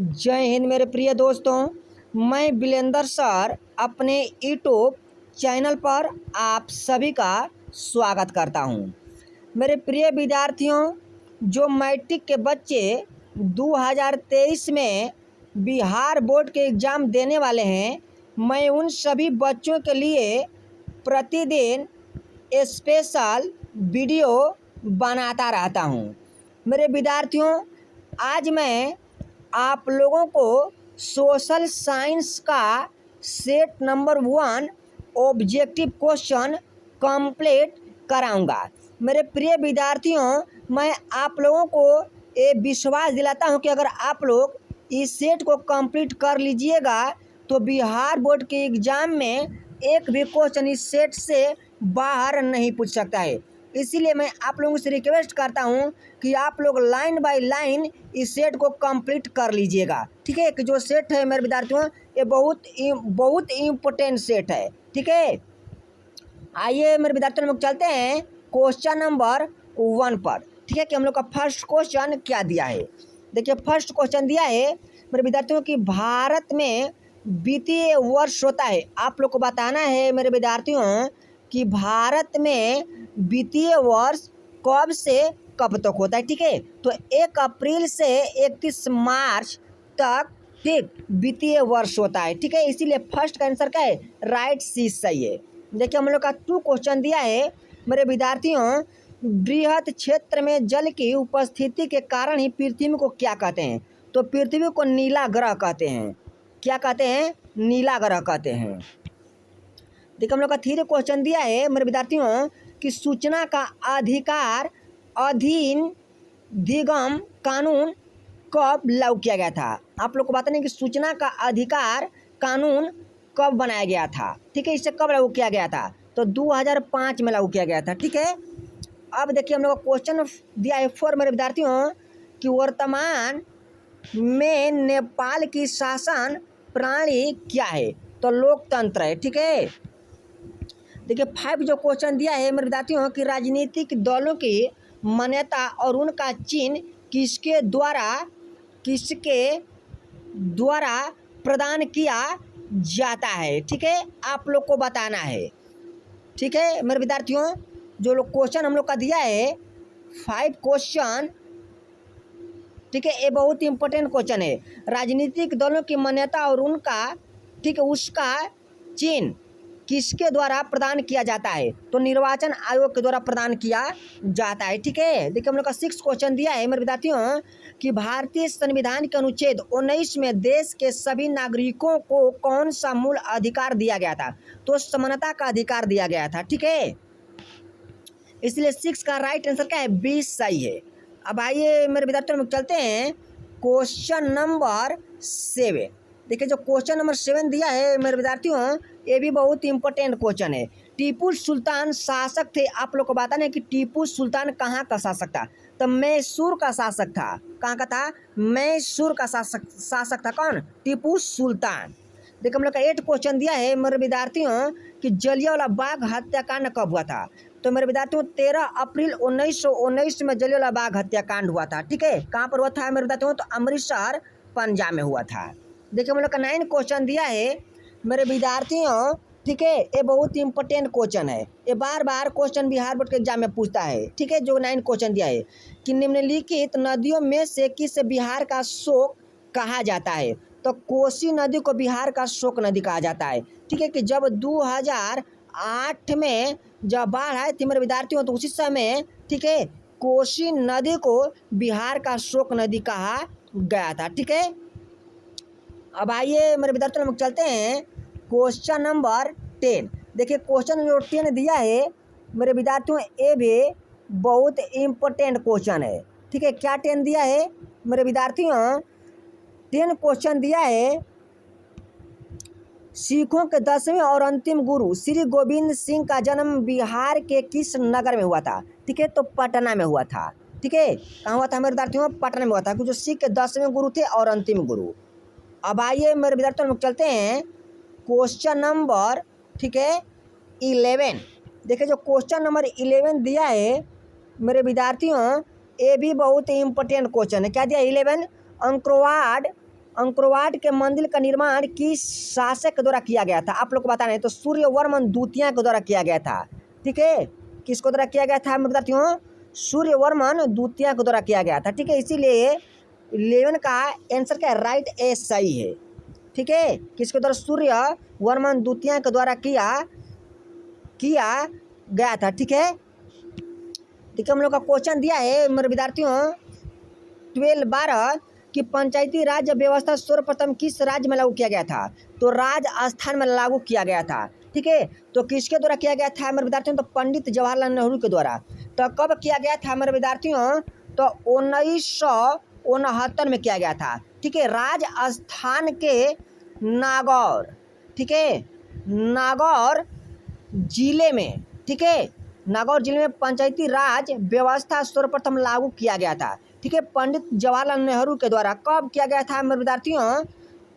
जय हिंद मेरे प्रिय दोस्तों। मैं बिलेंदर सर अपने यूट्यूब चैनल पर आप सभी का स्वागत करता हूं। मेरे प्रिय विद्यार्थियों, जो मैट्रिक के बच्चे 2023 में बिहार बोर्ड के एग्ज़ाम देने वाले हैं, मैं उन सभी बच्चों के लिए प्रतिदिन स्पेशल वीडियो बनाता रहता हूं। मेरे विद्यार्थियों, आज मैं आप लोगों को सोशल साइंस का set number 1 objective question complete कराऊंगा। मेरे प्रिय विद्यार्थियों, मैं आप लोगों को ये विश्वास दिलाता हूं कि अगर आप लोग इस सेट को कंप्लीट कर लीजिएगा तो बिहार बोर्ड के एग्ज़ाम में एक भी क्वेश्चन इस सेट से बाहर नहीं पूछ सकता है। इसीलिए मैं आप लोगों से रिक्वेस्ट करता हूं कि आप लोग लाइन बाय लाइन इस सेट को कंप्लीट कर लीजिएगा। ठीक है, कि जो सेट है मेरे विद्यार्थियों, ये बहुत इम्पोर्टेंट सेट है। ठीक है, आइए मेरे विद्यार्थियों, हम लोग चलते हैं क्वेश्चन नंबर 1 पर। ठीक है, कि हम लोग का फर्स्ट क्वेश्चन क्या दिया है। देखिए, फर्स्ट क्वेश्चन दिया है मेरे विद्यार्थियों कि भारत में वित्तीय वर्ष होता है। आप लोग को बताना है मेरे विद्यार्थियों कि भारत में वित्तीय वर्ष कब से कब तक होता है। ठीक है, तो 1 अप्रैल से 31 मार्च तक ठीक वित्तीय वर्ष होता है। ठीक है, इसीलिए फर्स्ट का आंसर क्या है, राइट सी सही है। देखिए, हम लोग का 2 क्वेश्चन दिया है मेरे विद्यार्थियों, बृहद क्षेत्र में जल की उपस्थिति के कारण ही पृथ्वी को क्या कहते हैं। तो पृथ्वी को नीला ग्रह कहते हैं। क्या कहते हैं, नीला ग्रह कहते हैं। देखिए, हम लोग का 3 क्वेश्चन दिया है मेरे विद्यार्थियों कि सूचना का अधिकार अधिनियम कानून कब लागू किया गया था। आप लोग को बताना है कि सूचना का अधिकार कानून कब बनाया गया था। ठीक है, इसे कब लागू किया गया था, तो 2005 में लागू किया गया था। ठीक है, अब देखिए हम लोग का क्वेश्चन दिया है 4 मेरे विद्यार्थियों कि वर्तमान में नेपाल की शासन प्रणाली क्या है। तो लोकतंत्र है। ठीक है, देखिए 5 जो क्वेश्चन दिया है मेरे विद्यार्थियों कि राजनीतिक दलों की मान्यता और उनका चिन्ह किसके द्वारा प्रदान किया जाता है। ठीक है, आप लोग को बताना है। ठीक है मेरे विद्यार्थियों, जो लोग क्वेश्चन हम लोग का दिया है 5 क्वेश्चन, ठीक है, ये बहुत इंपॉर्टेंट क्वेश्चन है। राजनीतिक दलों की मान्यता और उनका, ठीक है, उसका चिन्ह किसके द्वारा प्रदान किया जाता है। तो निर्वाचन आयोग के द्वारा प्रदान किया जाता है। ठीक है, देखिए हम लोग का 6 क्वेश्चन दिया है मेरे विद्यार्थियों कि भारतीय संविधान के अनुच्छेद 19 में देश के सभी नागरिकों को कौन सा मूल अधिकार दिया गया था। तो समानता का अधिकार दिया गया था। ठीक है, इसलिए 6 का राइट आंसर क्या है, 20 सही है। अब आइए मेरे विद्यार्थियों हम चलते हैं क्वेश्चन नंबर 7। देखिए, जो क्वेश्चन नंबर 7 दिया है मेरे विद्यार्थियों, ये भी बहुत इंपॉर्टेंट क्वेश्चन है। टीपू सुल्तान शासक थे। आप लोग को बताना है कि टीपू सुल्तान कहाँ का शासक था। तो मैसूर का शासक था। कहाँ का था, मैसूर का शासक था। कौन, टीपू सुल्तान। देखिए, हम लोग का 8 क्वेश्चन दिया है मेरे विद्यार्थियों कि जलियांवाला बाग हत्याकांड कब हुआ था। तो मेरे विद्यार्थियों 13 अप्रैल 1919 में जलियांवाला बाग हत्याकांड हुआ था। ठीक है, कहाँ पर हुआ था मेरे विद्यार्थियों, तो अमृतसर पंजाब में हुआ था। देखिए, हम लोग का 9 क्वेश्चन दिया है मेरे विद्यार्थियों। ठीक है, ये बहुत इंपॉर्टेंट क्वेश्चन है। ये बार बार क्वेश्चन बिहार बोर्ड के एग्जाम में पूछता है। ठीक है, जो 9 क्वेश्चन दिया है कि निम्नलिखित नदियों में से किस बिहार का शोक कहा जाता है। तो कोसी नदी को बिहार का शोक नदी कहा जाता है। ठीक है, कि जब 2008 में जब बाढ़ आई थी मेरे विद्यार्थियों, तो उसी समय, ठीक है, कोसी नदी को बिहार का शोक नदी कहा गया था। ठीक है, अब आइए मेरे विद्यार्थियों हम चलते हैं क्वेश्चन नंबर 10। देखिए, क्वेश्चन जो 10 दिया है मेरे विद्यार्थियों, ये भी बहुत इम्पोर्टेंट क्वेश्चन है। ठीक है, क्या 10 दिया है मेरे विद्यार्थियों, 10 क्वेश्चन दिया है सिखों के 10वें और अंतिम गुरु श्री गोविंद सिंह का जन्म बिहार के किस नगर में हुआ था। ठीक है, तो पटना में हुआ था। ठीक है, कहाँ हुआ था मेरे विद्यार्थियों, पटना में हुआ था, जो सिख के 10वें गुरु थे और अंतिम गुरु। अब आइए मेरे विद्यार्थियों हम चलते हैं क्वेश्चन नंबर, ठीक है, 11। देखिए, जो क्वेश्चन नंबर 11 दिया है मेरे विद्यार्थियों, ये भी बहुत इंपॉर्टेंट क्वेश्चन है। क्या दिया, 11 अंकवाड अंकोरवाट के मंदिर का निर्माण किस शासक के द्वारा किया गया था? आप लोग को बताना है। तो सूर्यवर्मन द्वितीय के द्वारा किया गया था। ठीक है, किसको द्वारा किया गया था मैं बताती हूँ? सूर्यवर्मन द्वितीय के द्वारा किया गया था। ठीक है, इसीलिए 11 का आंसर क्या है? राइट ए सही है। ठीक है, किसके द्वारा? सूर्यवर्मन द्वितीय के द्वारा किया गया था। ठीक है, हम लोग का क्वेश्चन दिया है मेरे विद्यार्थियों 12 कि पंचायती राज व्यवस्था सर्वप्रथम किस राज्य में लागू किया गया था? तो राजस्थान में लागू किया गया था। ठीक है, तो किसके द्वारा किया गया था मेरे विद्यार्थियों? तो पंडित जवाहरलाल नेहरू के द्वारा। तो कब किया गया था मेरे विद्यार्थियों? तो 1969 में किया गया था। ठीक है, राजस्थान के नागौर, ठीक है, नागौर जिले में, ठीक है, नागौर जिले में पंचायती राज व्यवस्था सर्वप्रथम लागू किया गया था। ठीक है, पंडित जवाहरलाल नेहरू के द्वारा। कब किया गया था मेरे विद्यार्थियों?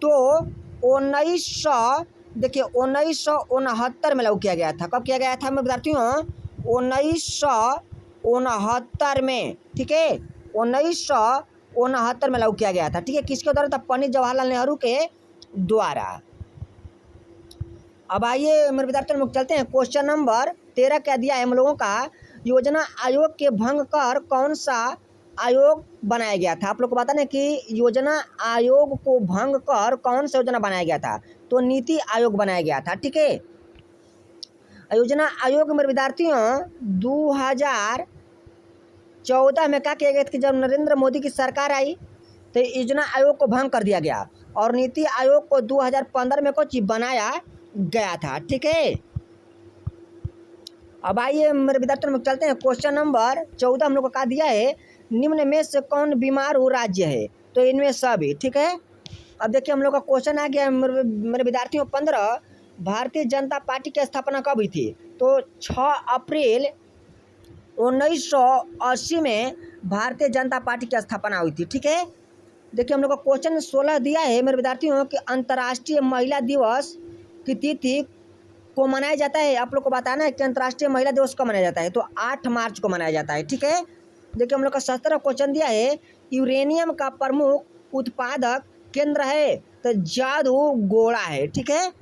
तो 1969 में लागू किया गया था। कब किया गया था मेरे विद्यार्थियों? 1969 में। ठीक है, 1969 में लागू किया गया था। ठीक है, किसके द्वारा था? पंडित जवाहरलाल नेहरू के द्वारा। अब आइए मेरे विद्यार्थियों हम लोग चलते हैं। क्वेश्चन नंबर 13 क्या दिया है हम लोगों का? योजना आयोग के भंग कर कौन सा आयोग बनाया गया था? आप लोग को बताना है कि योजना आयोग को भंग कर कौन सा योजना बनाया गया था? तो नीति आयोग बनाया गया था। ठीक है, योजना आयोग मेरे विद्यार्थियों 2014 में क्या किया गया था कि जब नरेंद्र मोदी की सरकार आई तो योजना आयोग को भंग कर दिया गया और नीति आयोग को 2015 में कुछ बनाया गया था। ठीक है, अब आइए मेरे विद्यार्थियों में चलते हैं। क्वेश्चन नंबर 14 हम लोग को क्या दिया है? निम्न में से कौन बीमार हो राज्य है? तो इनमें सभी। ठीक है, अब देखिए हम लोग का क्वेश्चन आ गया मेरे विद्यार्थियों 15। भारतीय जनता पार्टी की स्थापना कब हुई थी? तो 6 अप्रैल 1980 में भारतीय जनता पार्टी की स्थापना हुई थी। ठीक है, देखिए हम लोग का क्वेश्चन 16 दिया है मेरे विद्यार्थियों कि अंतर्राष्ट्रीय महिला दिवस की तिथि को मनाया जाता है। आप लोग को बताना है कि अंतर्राष्ट्रीय महिला दिवस कब मनाया जाता है? तो 8 मार्च को मनाया जाता है। ठीक है, देखिए हम लोग का 17 क्वेश्चन दिया है यूरेनियम का प्रमुख उत्पादक केंद्र है? तो जादूगोड़ा है। ठीक है,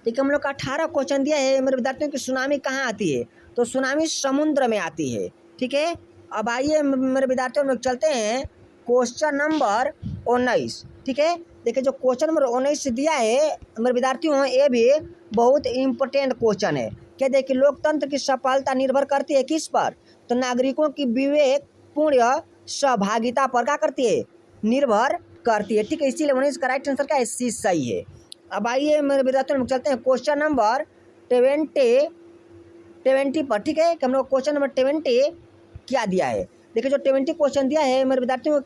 देखिए हम लोग का 18 क्वेश्चन दिया है मेरे विद्यार्थियों की सुनामी कहाँ आती है? तो सुनामी समुद्र में आती है। ठीक है, अब आइए मेरे विद्यार्थियों हम लोग चलते हैं क्वेश्चन नंबर 19। ठीक है, देखिए जो क्वेश्चन नंबर 19 दिया है मेरे विद्यार्थियों ये भी बहुत इम्पोर्टेंट क्वेश्चन है। क्या देखिए लोकतंत्र की सफलता निर्भर करती है किस पर? तो नागरिकों की विवेकपूर्ण सहभागिता पर क्या करती है? निर्भर करती है। ठीक है, इसीलिए 19 का राइट आंसर क्या है? सी सही है। अब आइए मेरे विद्यार्थियों हम चलते हैं क्वेश्चन नंबर 20 पर। ठीक है, कि हम लोग क्वेश्चन नंबर 20 क्या दिया है? देखिए जो 20 क्वेश्चन दिया है मेरे विद्यार्थियों को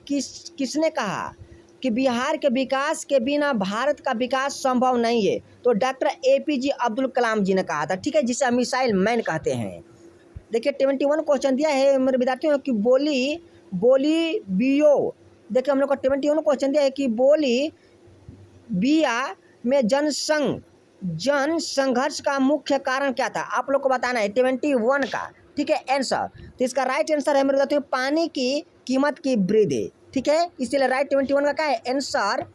किसने कहा कि बिहार के विकास के बिना भारत का विकास संभव नहीं है? तो डॉक्टर APJ अब्दुल कलाम जी ने कहा था। ठीक है, जिसे मिसाइल मैन कहते हैं। देखिए 21 क्वेश्चन दिया है मेरे विद्यार्थियों की बोली बियो। देखिए हम लोग का 21 क्वेश्चन दिया है कि बोली बिया में जन संघर्ष का मुख्य कारण क्या था? आप लोग को बताना है 21 का। ठीक है, आंसर तो इसका राइट आंसर है मेरे विद्यार्थियों पानी की कीमत की वृद्धि। ठीक है, इसलिए राइट 21 का क्या है? आंसर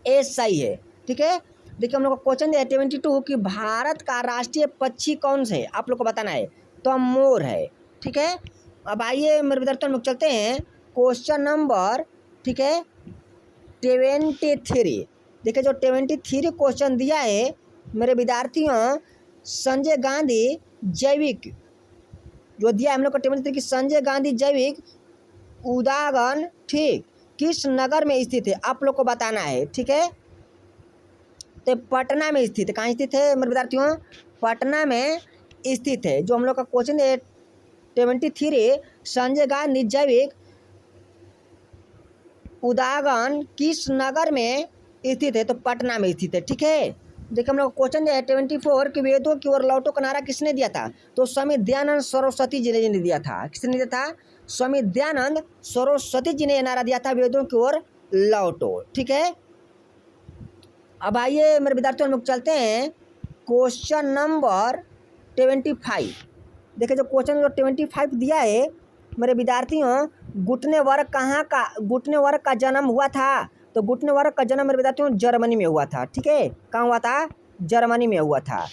ए सही है। ठीक है, देखिए हम लोग को क्वेश्चन दिया है 22 कि भारत का राष्ट्रीय पक्षी कौन से है? आप लोग को बताना है। तो मोर है। ठीक है, अब आइए मेरे विद्यार्थियों हम लोग चलते हैं क्वेश्चन नंबर, ठीक है, 23। देखिए जो 23 क्वेश्चन दिया है मेरे विद्यार्थियों संजय गांधी जैविक जो दिया है हम लोग को 23 की संजय गांधी जैविक उद्यान ठीक किस नगर में स्थित है? आप लोग को बताना है। ठीक है, तो पटना में स्थित है। कहाँ स्थित है मेरे विद्यार्थियों? पटना में स्थित है। जो हम लोग का क्वेश्चन है 23 संजय गांधी जैविक उद्यान किस नगर में स्थित है? तो पटना में स्थित है। ठीक है, देखिए हम लोग क्वेश्चन दिया है 24 कि वेदों की ओर लौटो का नारा किसने दिया था? तो स्वामी दयानंद सरस्वती जी ने दिया था। किसने दिया था? स्वामी दयानंद सरस्वती जी ने नारा दिया था वेदों की ओर लौटो। ठीक है, अब आइए मेरे विद्यार्थियों हम लोग चलते हैं क्वेश्चन नंबर 25। देखिए जो क्वेश्चन जो 25 दिया है मेरे विद्यार्थियों गुटनेबर्ग का जन्म हुआ था? तो गुटनेबर्ग का जन्म मेरे विद्यार्थियों जर्मनी में हुआ था। ठीक है, कहाँ हुआ था? जर्मनी में हुआ था।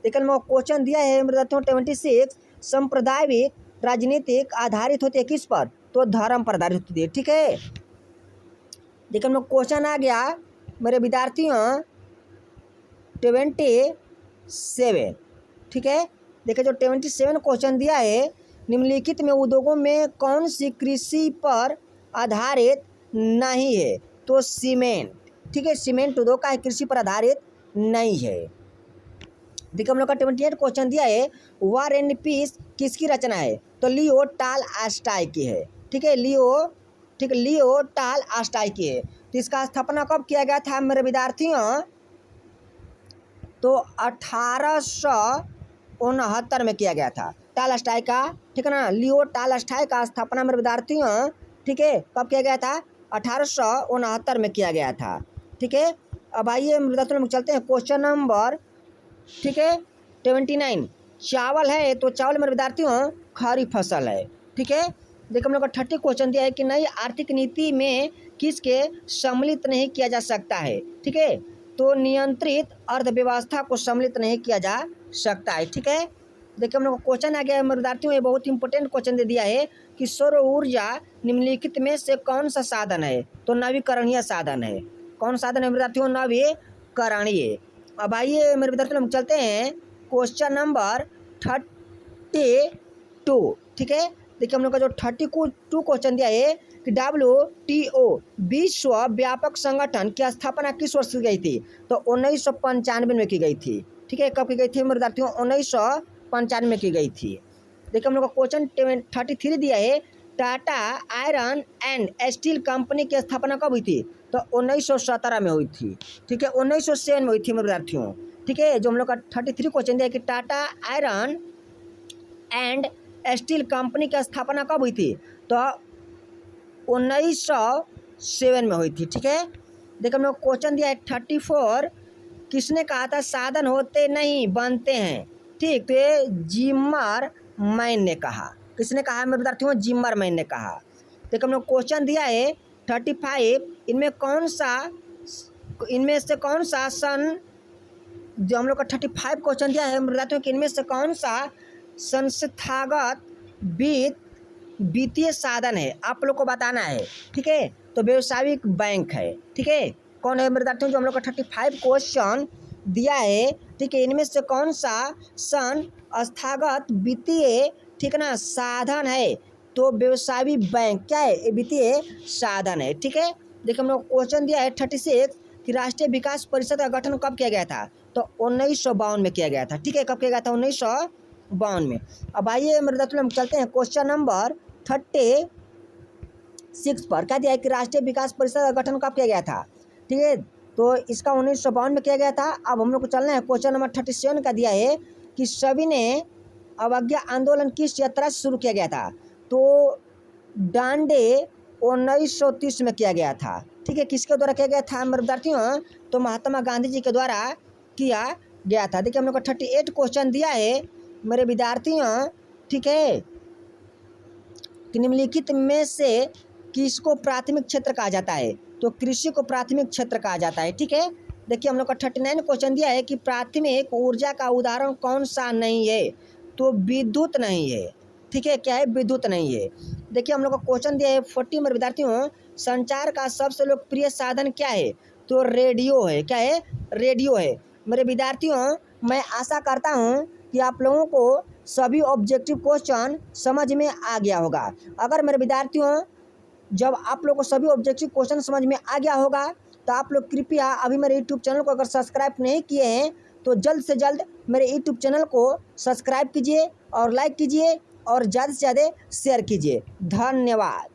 लेकिन मैं क्वेश्चन दिया है मेरे विद्यार्थियों 26, सांप्रदायिक राजनीतिक आधारित होती है किस पर? तो धर्म पर आधारित होती है। ठीक है, लेकिन मैं क्वेश्चन आ गया मेरे विद्यार्थियों 27। ठीक है, देखिए जो 27 क्वेश्चन दिया है, निम्नलिखित में उद्योगों में कौन सी कृषि पर आधारित नहीं है? तो सीमेंट। ठीक है, सीमेंट उद्योग का कृषि पर आधारित नहीं है। देखिए हम लोग का 28 क्वेश्चन दिया है, वॉर एंड पीस किसकी रचना है? तो लियो टॉलस्टॉय की है। ठीक है, लियो टॉलस्टॉय की है। तो इसका स्थापना कब किया गया था मेरे विद्यार्थियों? तो 1869 में किया गया था टॉलस्टॉय का। ठीक है ना, लियो टॉलस्टॉय का स्थापना मेरे विद्यार्थियों, ठीक है, कब किया गया था? 1869 में किया गया था। ठीक है, अब आइए मेरे विद्यार्थियों हम चलते हैं क्वेश्चन नंबर, ठीक है, 29। चावल है तो चावल मेरे विद्यार्थियों खरीफ फसल है। ठीक है, देखो हम लोग का 30 क्वेश्चन दिया है कि नई आर्थिक नीति में किसके सम्मिलित नहीं किया जा सकता है? ठीक है, तो नियंत्रित अर्थव्यवस्था को सम्मिलित नहीं किया जा सकता है। ठीक है, देखिए हम लोग का क्वेश्चन आ गया है मेरे विद्यार्थियों, ये बहुत इंपॉर्टेंट क्वेश्चन दे दिया है कि सौर ऊर्जा निम्नलिखित में से कौन सा साधन है? तो नवीकरणीय साधन है। कौन साधन है मेरे विद्यार्थियों? नवीकरणीय। अब आइए मेरे विद्यार्थियों हम चलते हैं क्वेश्चन नंबर 32। ठीक है, देखिए हम लोग का जो 32 क्वेश्चन दिया है कि WTO विश्व व्यापक संगठन की स्थापना किस वर्ष की गई थी? तो 1995 में की गई थी। ठीक है, कब की गई थी मेरे विद्यार्थियों? 1995 में की गई थी। देखिए हम लोग का क्वेश्चन 33 दिया है, Tata iron and steel company की स्थापना कब हुई थी? तो 1917 में हुई थी। ठीक है, 1907 में हुई थी मेरे विद्यार्थियों। ठीक है, जो हम लोग का 33 क्वेश्चन दिया है कि Tata iron and steel company की स्थापना कब हुई थी? तो 1907 में हुई थी। ठीक है, देखो हम लोग क्वेश्चन दिया है 34, किसने कहा था साधन होते नहीं बनते हैं? ठीक, तो ये जिमरमैन ने कहा। किसने कहा मेरे विद्यार्थियों? जिमरमैन ने कहा। देखो हम लोग क्वेश्चन दिया है 35, इनमें से कौन सा सन, जो हम लोग का 35 क्वेश्चन दिया है मेरे विद्यार्थियों कि इनमें से कौन सा संस्थागत वित्तीय साधन है? आप लोग को बताना है। ठीक है, तो व्यावसायिक बैंक है। ठीक है, कौन है मेरे विद्यार्थियों? जो हम लोग का 35 क्वेश्चन दिया है, ठीक है, इनमें से कौन सा संस्थागत वित्तीय, ठीक है ना, साधन है? तो व्यावसायिक बैंक क्या है? वित्तीय साधन है। ठीक है, देखिए हम लोग क्वेश्चन दिया है 36 कि राष्ट्रीय विकास परिषद का गठन कब किया गया था? तो 1952 में किया गया था। ठीक है, कब किया गया था? 1952 में। अब आइए मेरे विद्यार्थियों हम चलते हैं क्वेश्चन नंबर 36 पर। क्या दिया है कि राष्ट्रीय विकास परिषद का गठन कब किया गया था? ठीक है, तो इसका 1952 में किया गया था। अब हम लोग को चलना है क्वेश्चन नंबर 37 का दिया है कि सविनय अवज्ञा आंदोलन किस यात्रा से शुरू किया गया था? तो डांडे 1930 में किया गया था। ठीक है, किसके द्वारा किया गया था मेरे विद्यार्थियों? तो महात्मा गांधी जी के द्वारा किया गया था। देखिए हम लोग का 38 क्वेश्चन दिया है मेरे विद्यार्थियों, ठीक है, कि निम्नलिखित में से किसको प्राथमिक क्षेत्र कहा जाता है? तो कृषि को प्राथमिक क्षेत्र कहा जाता है। ठीक है, देखिए हम लोग का 39 क्वेश्चन दिया है कि प्राथमिक ऊर्जा का उदाहरण कौन सा नहीं है? तो विद्युत नहीं है। ठीक है, क्या है? विद्युत नहीं है। देखिए हम लोग का क्वेश्चन दिया है 40 मेरे विद्यार्थियों, संचार का सबसे लोकप्रिय साधन क्या है? तो रेडियो है। क्या है? रेडियो है। मेरे विद्यार्थियों, मैं आशा करता हूँ कि आप लोगों को सभी ऑब्जेक्टिव क्वेश्चन समझ में आ गया होगा। अगर मेरे विद्यार्थियों जब आप लोग को सभी ऑब्जेक्टिव क्वेश्चन समझ में आ गया होगा तो आप लोग कृपया अभी मेरे यूट्यूब चैनल को अगर सब्सक्राइब नहीं किए हैं तो जल्द से जल्द मेरे यूट्यूब चैनल को सब्सक्राइब कीजिए और लाइक कीजिए और ज़्यादा से ज़्यादा शेयर कीजिए। धन्यवाद।